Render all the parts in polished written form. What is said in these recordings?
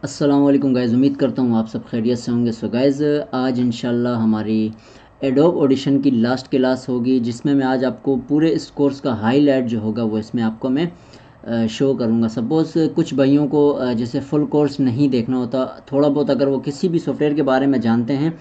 अस्सलाम वालेकुम गाइज़, उम्मीद करता हूँ आप सब खैरियत से होंगे। सो गाइज़, आज इंशाल्लाह हमारी एडोब ऑडिशन की लास्ट क्लास होगी, जिसमें मैं आज आपको पूरे इस कोर्स का हाईलाइट जो होगा वो इसमें आपको मैं शो करूँगा। सपोज़ कुछ भाइयों को जैसे फुल कोर्स नहीं देखना होता, थोड़ा बहुत अगर वो किसी भी सॉफ्टवेयर के बारे में जानते हैं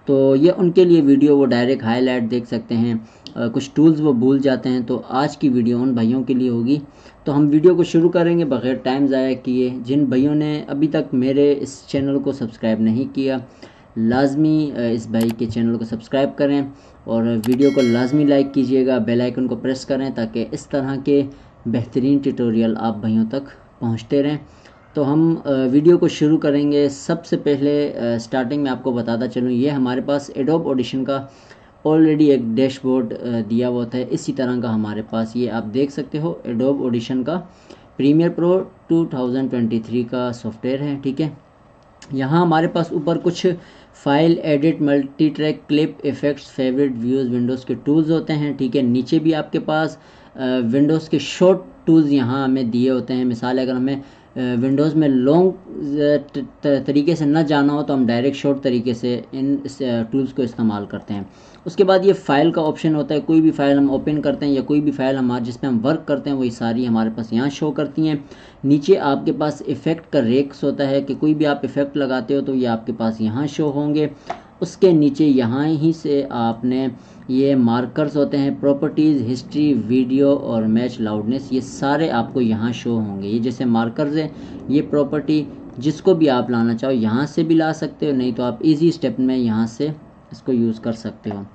तो ये उनके लिए वीडियो वो डायरेक्ट हाईलाइट देख सकते हैं। कुछ टूल्स वो भूल जाते हैं, तो आज की वीडियो उन भाइयों के लिए होगी। तो हम वीडियो को शुरू करेंगे बग़ैर टाइम ज़ाया किए। जिन भाइयों ने अभी तक मेरे इस चैनल को सब्सक्राइब नहीं किया, लाजमी इस भाई के चैनल को सब्सक्राइब करें और वीडियो को लाजमी लाइक कीजिएगा, बेल आइकन को प्रेस करें ताकि इस तरह के बेहतरीन ट्यूटोरियल आप भाइयों तक पहुंचते रहें। तो हम वीडियो को शुरू करेंगे। सबसे पहले स्टार्टिंग में आपको बताता चलूँ, ये हमारे पास एडोब ऑडिशन का ऑलरेडी एक डैशबोर्ड दिया हुआ था। इसी तरह का हमारे पास ये आप देख सकते हो, एडोब ऑडिशन का प्रीमियर प्रो 2023 का सॉफ्टवेयर है। ठीक है, यहाँ हमारे पास ऊपर कुछ file edit, multi track, clip, effects, favourite, views, Windows के टूल्स होते हैं। ठीक है, नीचे भी आपके पास विंडोज़ के शॉर्ट टूल्स यहाँ हमें दिए होते हैं। मिसाल अगर हमें विंडोज़ में लॉन्ग तरीके से न जाना हो तो हम डायरेक्ट शॉर्ट तरीके से इन टूल्स को इस्तेमाल करते हैं। उसके बाद ये फ़ाइल का ऑप्शन होता है। कोई भी फ़ाइल हम ओपन करते हैं या कोई भी फ़ाइल हमारे जिस पे हम वर्क करते हैं वही सारी हमारे पास यहाँ शो करती हैं। नीचे आपके पास इफ़ेक्ट का रेक्स होता है कि कोई भी आप इफ़ेक्ट लगाते हो तो ये आपके पास यहाँ शो होंगे। उसके नीचे यहाँ ही से आपने ये मार्कर्स होते हैं, प्रॉपर्टीज़, हिस्ट्री, वीडियो और मैच लाउडनेस, ये सारे आपको यहाँ शो होंगे। ये जैसे मार्कर्स है, ये प्रॉपर्टी जिसको भी आप लाना चाहो यहाँ से भी ला सकते हो, नहीं तो आप इजी स्टेप में यहाँ से इसको यूज़ कर सकते हो।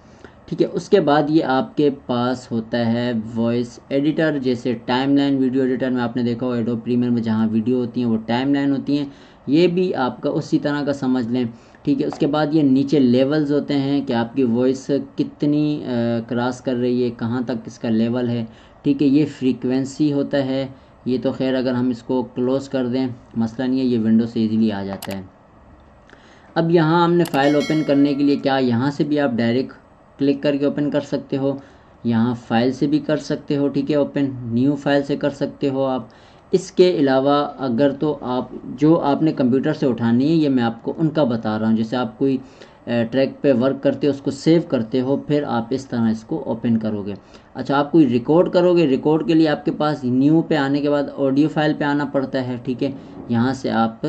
ठीक है, उसके बाद ये आपके पास होता है वॉइस एडिटर, जैसे टाइमलाइन वीडियो एडिटर में आपने देखा हो एडोब प्रीमियर में जहाँ वीडियो होती हैं वो टाइमलाइन होती हैं, ये भी आपका उसी तरह का समझ लें। ठीक है, उसके बाद ये नीचे लेवल्स होते हैं कि आपकी वॉइस कितनी क्रॉस कर रही है, कहाँ तक इसका लेवल है। ठीक है, ये फ्रीक्वेंसी होता है। ये तो खैर अगर हम इसको क्लोज़ कर दें मसला नहीं है, ये विंडो से ईज़िली आ जाता है। अब यहाँ हमने फ़ाइल ओपन करने के लिए क्या, यहाँ से भी आप डायरेक्ट क्लिक करके ओपन कर सकते हो, यहाँ फ़ाइल से भी कर सकते हो। ठीक है, ओपन न्यू फाइल से कर सकते हो आप। इसके अलावा अगर तो आप जो आपने कंप्यूटर से उठानी है, ये मैं आपको उनका बता रहा हूँ। जैसे आप कोई ट्रैक पे वर्क करते हो, उसको सेव करते हो, फिर आप इस तरह इसको ओपन करोगे। अच्छा, आप कोई रिकॉर्ड करोगे, रिकॉर्ड के लिए आपके पास न्यू पे आने के बाद ऑडियो फाइल पे आना पड़ता है। ठीक है, यहाँ से आप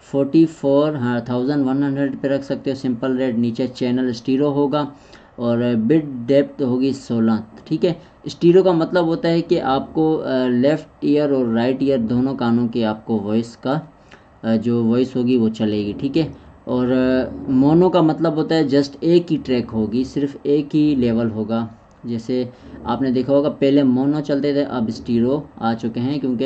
44,100 पे रख सकते हो, सिंपल रेट। नीचे चैनल स्टीरो होगा और बिट डेप्थ होगी 16। ठीक है, स्टीरो का मतलब होता है कि आपको लेफ़्ट ईयर और राइट ईयर दोनों कानों की आपको वॉइस का जो वॉइस होगी वो चलेगी। ठीक है, और मोनो का मतलब होता है जस्ट एक ही ट्रैक होगी, सिर्फ एक ही लेवल होगा। जैसे आपने देखा होगा पहले मोनो चलते थे, अब स्टीरो आ चुके हैं क्योंकि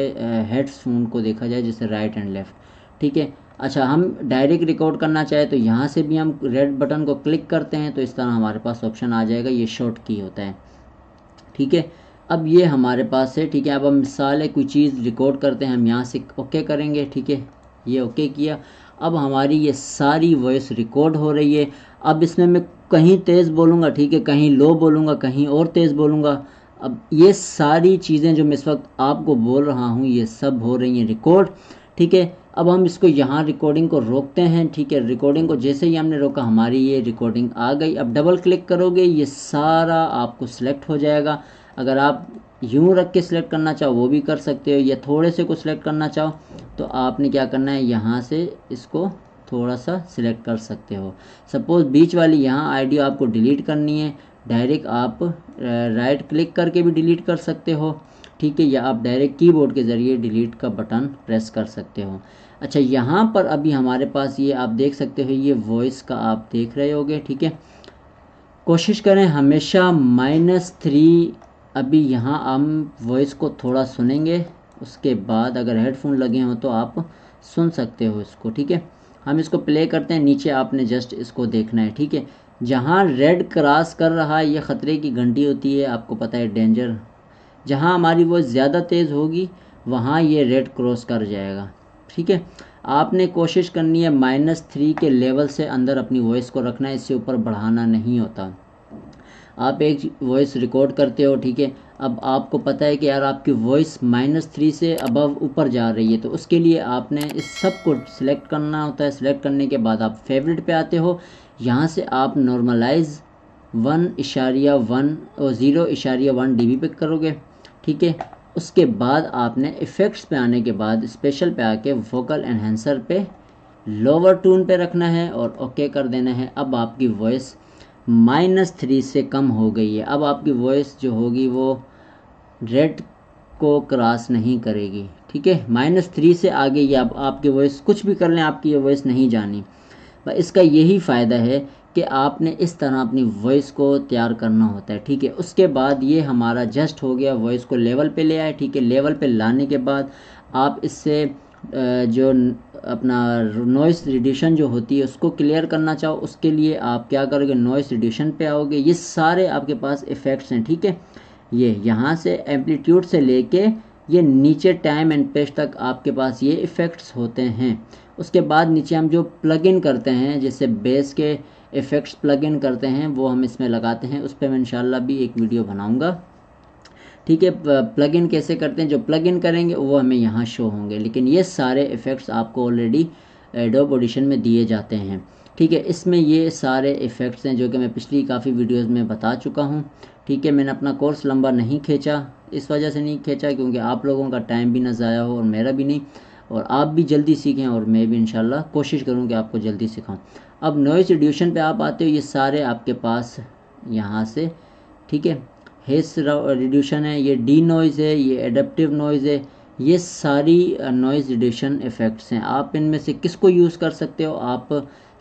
हेडफोन को देखा जाए जैसे राइट एंड लेफ़्ट। ठीक है, अच्छा, हम डायरेक्ट रिकॉर्ड करना चाहे तो यहाँ से भी हम रेड बटन को क्लिक करते हैं तो इस तरह हमारे पास ऑप्शन आ जाएगा, ये शॉर्ट की होता है। ठीक है, अब ये हमारे पास है। ठीक है, अब हम मिसाल है कोई चीज़ रिकॉर्ड करते हैं, हम यहाँ से ओके करेंगे। ठीक है, ये ओके किया। अब हमारी ये सारी वॉइस रिकॉर्ड हो रही है। अब इसमें मैं कहीं तेज़ बोलूँगा, ठीक है, कहीं लो बोलूँगा, कहीं और तेज़ बोलूँगा। अब ये सारी चीज़ें जो मैं इस वक्त आपको बोल रहा हूँ ये सब हो रही हैं रिकॉर्ड। ठीक है, अब हम इसको यहाँ रिकॉर्डिंग को रोकते हैं। ठीक है, रिकॉर्डिंग को जैसे ही हमने रोका हमारी ये रिकॉर्डिंग आ गई। अब डबल क्लिक करोगे ये सारा आपको सिलेक्ट हो जाएगा। अगर आप यूँ रख के सिलेक्ट करना चाहो वो भी कर सकते हो, या थोड़े से को सिलेक्ट करना चाहो तो आपने क्या करना है, यहाँ से इसको थोड़ा सा सिलेक्ट कर सकते हो। सपोज़ बीच वाली यहाँ आइडियो आपको डिलीट करनी है, डायरेक्ट आप राइट क्लिक करके भी डिलीट कर सकते हो। ठीक है, या आप डायरेक्ट कीबोर्ड के ज़रिए डिलीट का बटन प्रेस कर सकते हो। अच्छा, यहाँ पर अभी हमारे पास ये आप देख सकते हो, ये वॉइस का आप देख रहे होगे। ठीक है, कोशिश करें हमेशा -3। अभी यहाँ हम वॉइस को थोड़ा सुनेंगे, उसके बाद अगर हेडफोन लगे हों तो आप सुन सकते हो इसको। ठीक है, हम इसको प्ले करते हैं, नीचे आपने जस्ट इसको देखना है। ठीक है, जहाँ रेड क्रॉस कर रहा है ये ख़तरे की घंटी होती है, आपको पता है, डेंजर। जहाँ हमारी वॉइस ज़्यादा तेज़ होगी वहाँ ये रेड क्रॉस कर जाएगा। ठीक है, आपने कोशिश करनी है -3 के लेवल से अंदर अपनी वॉइस को रखना है, इससे ऊपर बढ़ाना नहीं होता। आप एक वॉइस रिकॉर्ड करते हो, ठीक है। अब आपको पता है कि यार आपकी वॉइस -3 से अबव ऊपर जा रही है, तो उसके लिए आपने इस सब को सिलेक्ट करना होता है। सिलेक्ट करने के बाद आप फेवरेट पे आते हो, यहाँ से आप नॉर्मलाइज 1.1 और 0.1 dB पे करोगे, ठीक है। उसके बाद आपने इफ़ेक्ट्स पे आने के बाद स्पेशल पे आके वोकल एनहेंसर पे लोअर टून पे रखना है और ओके कर देना है। अब आपकी वॉइस -3 से कम हो गई है। अब आपकी वॉइस जो होगी वो रेड को क्रॉस नहीं करेगी, ठीक है। -3 से आगे ये अब आपकी वॉइस कुछ भी कर लें, आपकी ये वॉइस नहीं जानी। पर इसका यही फ़ायदा है कि आपने इस तरह अपनी वॉइस को तैयार करना होता है, ठीक है। उसके बाद ये हमारा जस्ट हो गया, वॉइस को लेवल पे ले आए, ठीक है। लेवल पे लाने के बाद आप इससे जो अपना नॉइस रिड्यूशन जो होती है उसको क्लियर करना चाहो, उसके लिए आप क्या करोगे, नॉइस रिड्यूशन पे आओगे। ये सारे आपके पास इफ़ेक्ट्स हैं, ठीक है। ये यहाँ से एम्पलीट्यूड से लेके ये नीचे टाइम एंड पेस तक आपके पास ये इफ़ेक्ट्स होते हैं। उसके बाद नीचे हम जो प्लग इन करते हैं, जैसे बेस के इफ़ेक्ट्स प्लग इन करते हैं, वो हम इसमें लगाते हैं। उस पर मैं इंशाल्लाह भी एक वीडियो बनाऊंगा, ठीक है। प्लग इन कैसे करते हैं, जो प्लग इन करेंगे वो हमें यहाँ शो होंगे, लेकिन ये सारे इफ़ेक्ट्स आपको ऑलरेडी एडोब ऑडिशन में दिए जाते हैं, ठीक है। इसमें ये सारे इफ़ेक्ट्स हैं जो कि मैं पिछली काफ़ी वीडियोस में बता चुका हूँ, ठीक है। मैंने अपना कोर्स लंबा नहीं खींचा, इस वजह से नहीं खींचा क्योंकि आप लोगों का टाइम भी ना ज़ाया हो और मेरा भी नहीं, और आप भी जल्दी सीखें और मैं भी इंशाल्लाह कोशिश करूँ कि आपको जल्दी सिखाऊँ। अब नॉइस रिड्यूशन पे आप आते हो, ये सारे आपके पास यहाँ से, ठीक है। हेस रिड्यूशन है, ये डी नॉइज़ है, ये एडेप्टिव नॉइज़ है, ये सारी नॉइज़ रिड्यूशन इफ़ेक्ट्स हैं। आप इनमें से किसको यूज़ कर सकते हो। आप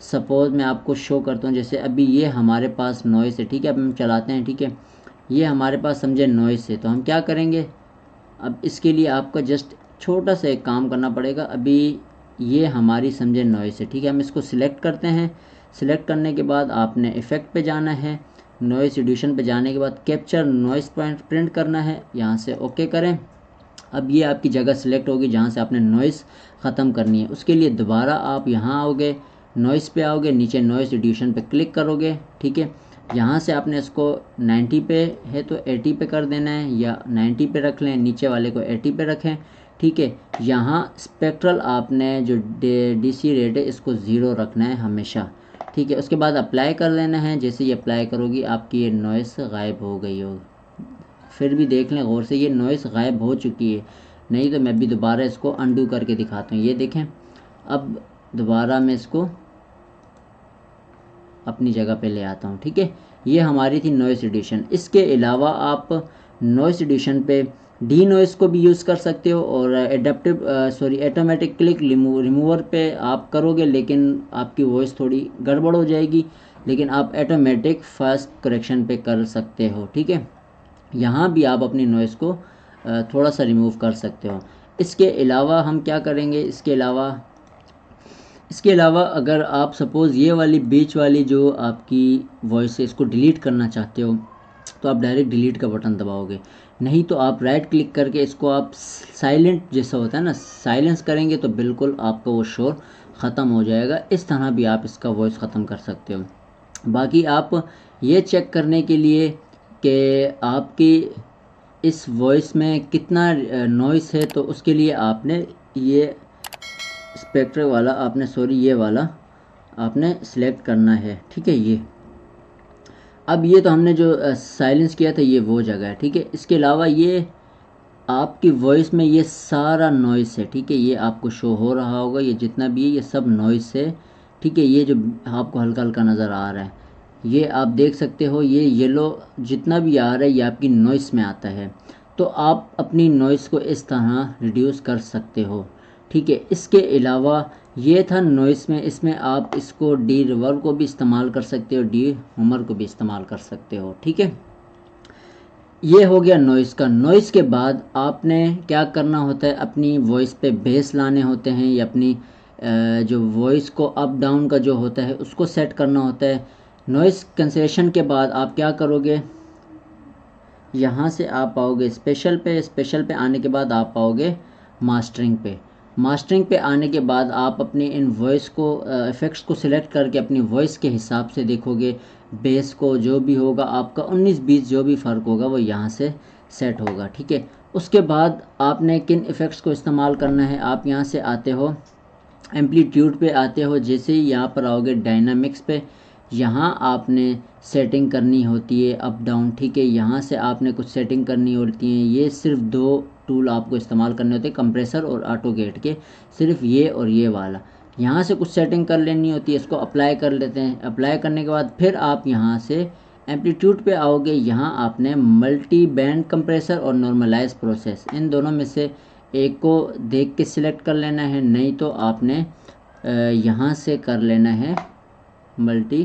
सपोज़ मैं आपको शो करता हूँ, जैसे अभी ये हमारे पास नॉइज़ है, ठीक है। अब हम चलाते हैं, ठीक है। ये हमारे पास समझे नॉइज़ है, तो हम क्या करेंगे, अब इसके लिए आपको जस्ट छोटा सा एक काम करना पड़ेगा। अभी ये हमारी समझे नॉइस है, ठीक है। हम इसको सिलेक्ट करते हैं। सिलेक्ट करने के बाद आपने इफ़ेक्ट पे जाना है, नॉइस रिड्यूशन पे जाने के बाद कैप्चर नॉइस पॉइंट प्रिंट करना है, यहाँ से ओके करें। अब ये आपकी जगह सिलेक्ट होगी जहाँ से आपने नॉइस ख़त्म करनी है। उसके लिए दोबारा आप यहाँ आओगे, नॉइस पे आओगे, नीचे नॉइस रिड्यूशन पे क्लिक करोगे, ठीक है। यहाँ से आपने इसको 90 पे है तो 80 पे कर देना है, या 90 पे रख लें, नीचे वाले को 80 पे रखें, ठीक है। यहाँ स्पेक्ट्रल आपने जो DC रेट है इसको 0 रखना है हमेशा, ठीक है। उसके बाद अप्लाई कर लेना है। जैसे ये अप्लाई करोगी आपकी ये नॉइस गायब हो गई हो। फिर भी देख लें गौर से, ये नॉइस गायब हो चुकी है, नहीं तो मैं भी दोबारा इसको अंडू करके दिखाता हूँ। ये देखें, अब दोबारा मैं इसको अपनी जगह पे ले आता हूँ, ठीक है। ये हमारी थी नॉइस रिड्यूशन। इसके अलावा आप नॉइस रिड्यूशन पे डी नॉइस को भी यूज़ कर सकते हो, और ऑटोमेटिक क्लिक रिमूवर पे आप करोगे, लेकिन आपकी वॉइस थोड़ी गड़बड़ हो जाएगी, लेकिन आप ऑटोमेटिक फास्ट करेक्शन पे कर सकते हो, ठीक है। यहाँ भी आप अपनी नॉइस को थोड़ा सा रिमूव कर सकते हो। इसके अलावा हम क्या करेंगे, इसके अलावा अगर आप सपोज़ ये वाली बीच वाली जो आपकी वॉइस है इसको डिलीट करना चाहते हो, तो आप डायरेक्ट डिलीट का बटन दबाओगे। नहीं तो आप राइट क्लिक करके इसको आप साइलेंट जैसा होता है ना, साइलेंस करेंगे तो बिल्कुल आपका वो शोर ख़त्म हो जाएगा। इस तरह भी आप इसका वॉइस ख़त्म कर सकते हो। बाकी आप ये चेक करने के लिए कि आपकी इस वॉइस में कितना नॉइस है, तो उसके लिए आपने ये स्पेक्ट्रल वाला ये वाला आपने सेलेक्ट करना है, ठीक है। ये अब ये तो हमने जो साइलेंस किया था ये वो जगह है, ठीक है। इसके अलावा ये आपकी वॉइस में ये सारा नॉइस है, ठीक है। ये आपको शो हो रहा होगा, ये जितना भी है ये सब नॉइस है, ठीक है। ये जो आपको हल्का हल्का नज़र आ रहा है, ये आप देख सकते हो, ये येलो जितना भी आ रहा है ये आपकी नॉइस में आता है। तो आप अपनी नॉइस को इस तरह रिड्यूस कर सकते हो, ठीक है। इसके अलावा ये था नॉइस में, इसमें आप इसको डी रिवर्ब को भी इस्तेमाल कर सकते हो, डी हमर को भी इस्तेमाल कर सकते हो, ठीक है। ये हो गया नॉइस का। नॉइस के बाद आपने क्या करना होता है, अपनी वॉइस पे बेस लाने होते हैं, या अपनी जो वॉइस को अप डाउन का जो होता है उसको सेट करना होता है। नॉइस कैंसलेशन के बाद आप क्या करोगे, यहाँ से आप आओगे स्पेशल पे, स्पेशल पे आने के बाद आप आओगे मास्टरिंग पे। मास्टरिंग पे आने के बाद आप अपने इन वॉइस को इफ़ेक्ट्स को सिलेक्ट करके अपनी वॉइस के हिसाब से देखोगे, बेस को जो भी होगा आपका 19-20 जो भी फ़र्क होगा वो यहाँ से सेट होगा, ठीक है। उसके बाद आपने किन इफ़ेक्ट्स को इस्तेमाल करना है, आप यहाँ से आते हो एम्पलीट्यूड पे आते हो, जैसे ही यहाँ पर आओगे डायनामिक्स पे, यहाँ आपने सेटिंग करनी होती है अप डाउन, ठीक है। यहाँ से आपने कुछ सेटिंग करनी होती है, ये सिर्फ 2 टूल आपको इस्तेमाल करने होते हैं, कंप्रेसर और ऑटो गेट के, सिर्फ ये और ये वाला। यहाँ से कुछ सेटिंग कर लेनी होती है, इसको अप्लाई कर लेते हैं। अप्लाई करने के बाद फिर आप यहाँ से एम्पलीट्यूड पे आओगे, यहाँ आपने मल्टी बैंड कंप्रेसर और नॉर्मलाइज प्रोसेस, इन दोनों में से एक को देख के सिलेक्ट कर लेना है, नहीं तो आपने यहाँ से कर लेना है मल्टी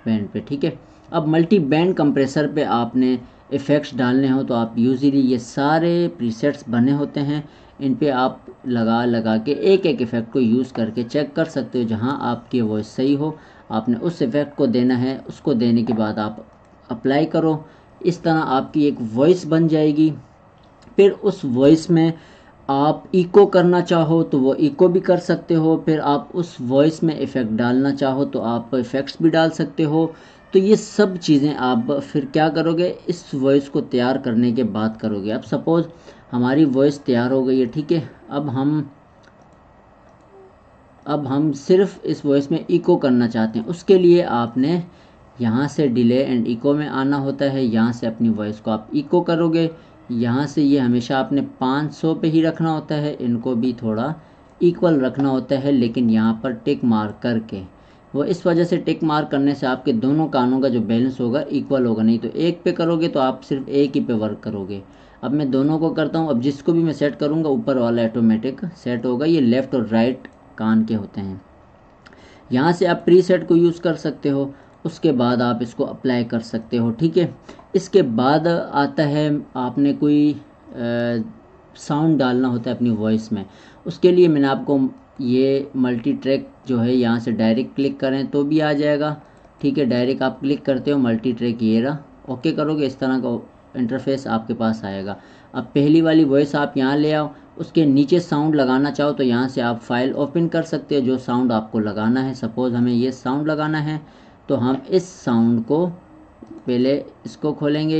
बैंड पे, ठीक है। अब मल्टी बैंड कंप्रेसर पे आपने इफ़ेक्ट्स डालने हो तो आप यूज़ली ये सारे प्रीसेट्स बने होते हैं, इन पे आप लगा के एक एक इफ़ेक्ट को यूज़ करके चेक कर सकते हो। जहाँ आपकी वॉइस सही हो आपने उस इफ़ेक्ट को देना है, उसको देने के बाद आप अप्लाई करो, इस तरह आपकी एक वॉइस बन जाएगी। फिर उस वॉइस में आप इको करना चाहो तो वो इको भी कर सकते हो, फिर आप उस वॉइस में इफ़ेक्ट डालना चाहो तो आप इफ़ेक्ट्स भी डाल सकते हो। तो ये सब चीज़ें आप फिर क्या करोगे, इस वॉइस को तैयार करने के बाद करोगे। अब सपोज़ हमारी वॉइस तैयार हो गई है, ठीक है। अब हम सिर्फ इस वॉइस में इको करना चाहते हैं, उसके लिए आपने यहाँ से डिले एंड इको में आना होता है, यहाँ से अपनी वॉइस को आप इको करोगे। यहाँ से ये हमेशा आपने 500 पे ही रखना होता है, इनको भी थोड़ा इक्वल रखना होता है, लेकिन यहाँ पर टिक मार्क करके, वो इस वजह से टिक मार्क करने से आपके दोनों कानों का जो बैलेंस होगा इक्वल होगा, नहीं तो एक पे करोगे तो आप सिर्फ एक ही पे वर्क करोगे। अब मैं दोनों को करता हूँ, अब जिसको भी मैं सेट करूँगा ऊपर वाला ऑटोमेटिक सेट होगा। ये लेफ़्ट और राइट कान के होते हैं। यहाँ से आप प्रीसेट को यूज़ कर सकते हो, उसके बाद आप इसको अप्लाई कर सकते हो, ठीक है। इसके बाद आता है आपने कोई साउंड डालना होता है अपनी वॉइस में, उसके लिए मैंने आपको ये मल्टी ट्रैक जो है यहाँ से डायरेक्ट क्लिक करें तो भी आ जाएगा, ठीक है। डायरेक्ट आप क्लिक करते हो मल्टी ट्रैक, ये रहा, ओके करोगे इस तरह का इंटरफेस आपके पास आएगा। अब पहली वाली वॉइस आप यहाँ ले आओ, उसके नीचे साउंड लगाना चाहो तो यहाँ से आप फाइल ओपन कर सकते हो, जो साउंड आपको लगाना है। सपोज़ हमें ये साउंड लगाना है तो हम इस साउंड को पहले इसको खोलेंगे,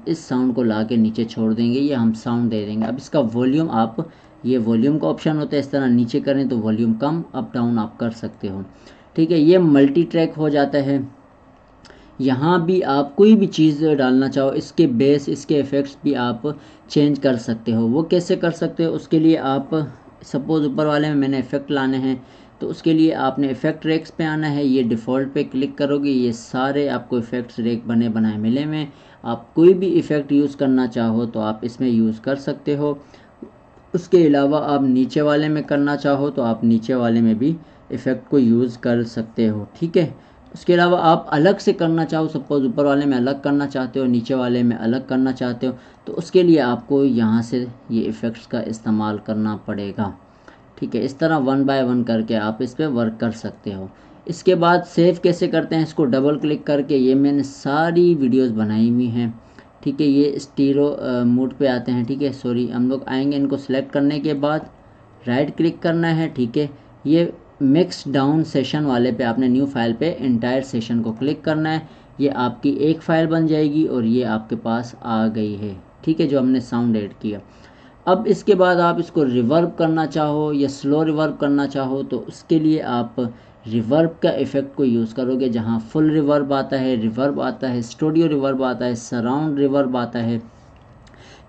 इस साउंड को ला के नीचे छोड़ देंगे, ये हम साउंड दे देंगे। अब इसका वॉल्यूम आप, ये वॉल्यूम का ऑप्शन होता है, इस तरह नीचे करें तो वॉल्यूम कम अप डाउन आप कर सकते हो, ठीक है। ये मल्टी ट्रैक हो जाता है। यहाँ भी आप कोई भी चीज़ डालना चाहो, इसके बेस, इसके इफ़ेक्ट्स भी आप चेंज कर सकते हो। वो कैसे कर सकते हो, उसके लिए आप सपोज़ ऊपर वाले में मैंने इफ़ेक्ट लाने हैं तो उसके लिए आपने इफ़ेक्ट रेक्स पे आना है, ये डिफ़ॉल्ट पे क्लिक करोगे, ये सारे आपको इफ़ेक्ट्स रेक बने बनाए मिले में। आप कोई भी इफ़ेक्ट यूज़ करना चाहो तो आप इसमें यूज़ कर सकते हो। उसके अलावा आप नीचे वाले में करना चाहो तो आप नीचे वाले में भी इफ़ेक्ट को यूज़ कर सकते हो, ठीक है। उसके अलावा आप अलग से करना चाहो, सपोज़ ऊपर वाले में अलग करना चाहते हो, नीचे वाले में अलग करना चाहते हो, तो उसके लिए आपको यहाँ से ये इफ़ेक्ट्स का इस्तेमाल करना पड़ेगा, ठीक है। इस तरह 1 बाय 1 करके आप इस पर वर्क कर सकते हो। इसके बाद सेव कैसे करते हैं, इसको डबल क्लिक करके, ये मैंने सारी वीडियोस बनाई हुई हैं, ठीक है। ये स्टीरो मोड पे आते हैं, ठीक है। सॉरी, हम लोग आएंगे, इनको सेलेक्ट करने के बाद राइट क्लिक करना है, ठीक है। ये मिक्स डाउन सेशन वाले पे आपने न्यू फाइल पे एंटायर सेशन को क्लिक करना है, ये आपकी एक फ़ाइल बन जाएगी और ये आपके पास आ गई है, ठीक है, जो हमने साउंड ऐड किया। अब इसके बाद आप इसको रिवर्ब करना चाहो या स्लो रिवर्ब करना चाहो तो उसके लिए आप रिवर्ब का इफ़ेक्ट को यूज़ करोगे, जहाँ फुल रिवर्ब आता है, रिवर्ब आता है, स्टूडियो रिवर्ब आता है, सराउंड रिवर्ब आता है।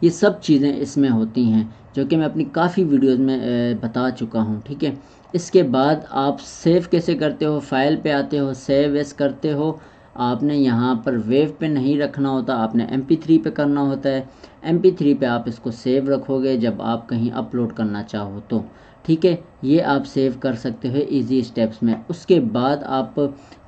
ये सब चीज़ें इसमें होती हैं जो कि मैं अपनी काफ़ी वीडियोज़ में बता चुका हूँ, ठीक है। इसके बाद आप सेव कैसे करते हो, फाइल पे आते हो, सेव एस करते हो। आपने यहाँ पर वेव पे नहीं रखना होता, आपने MP3 पे करना होता है। MP3 पे आप इसको सेव रखोगे जब आप कहीं अपलोड करना चाहो तो, ठीक है। ये आप सेव कर सकते हो इजी स्टेप्स में। उसके बाद आप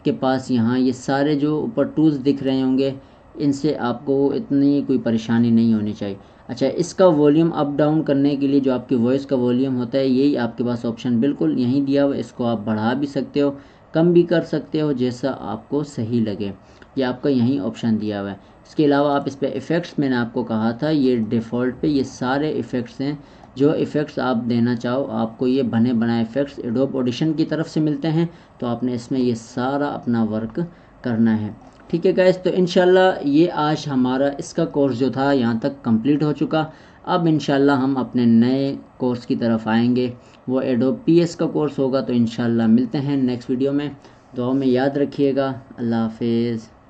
के पास यहाँ ये सारे जो ऊपर टूल्स दिख रहे होंगे, इनसे आपको इतनी कोई परेशानी नहीं होनी चाहिए। अच्छा, इसका वॉल्यूम अप डाउन करने के लिए जो आपकी वॉइस का वॉल्यूम होता है, यही आपके पास ऑप्शन बिल्कुल यहीं दिया हुआ है, इसको आप बढ़ा भी सकते हो, कम भी कर सकते हो, जैसा आपको सही लगे। ये आपका यहीं ऑप्शन दिया हुआ है। इसके अलावा आप इस पर इफ़ेक्ट्स, मैंने आपको कहा था ये डिफ़ॉल्ट पे ये सारे इफ़ेक्ट्स हैं। जो इफ़ेक्ट्स आप देना चाहो, आपको ये बने बनाए इफ़ेक्ट्स एडोब ऑडिशन की तरफ से मिलते हैं, तो आपने इसमें ये सारा अपना वर्क करना है। ठीक है गाइस, तो इंशाल्लाह ये आज हमारा इसका कोर्स जो था यहाँ तक कंप्लीट हो चुका। अब इंशाल्लाह हम अपने नए कोर्स की तरफ आएंगे, वो एडोब पीएस का कोर्स होगा। तो इंशाल्लाह मिलते हैं नेक्स्ट वीडियो में। दुआ में याद रखिएगा। अल्लाह हाफिज़।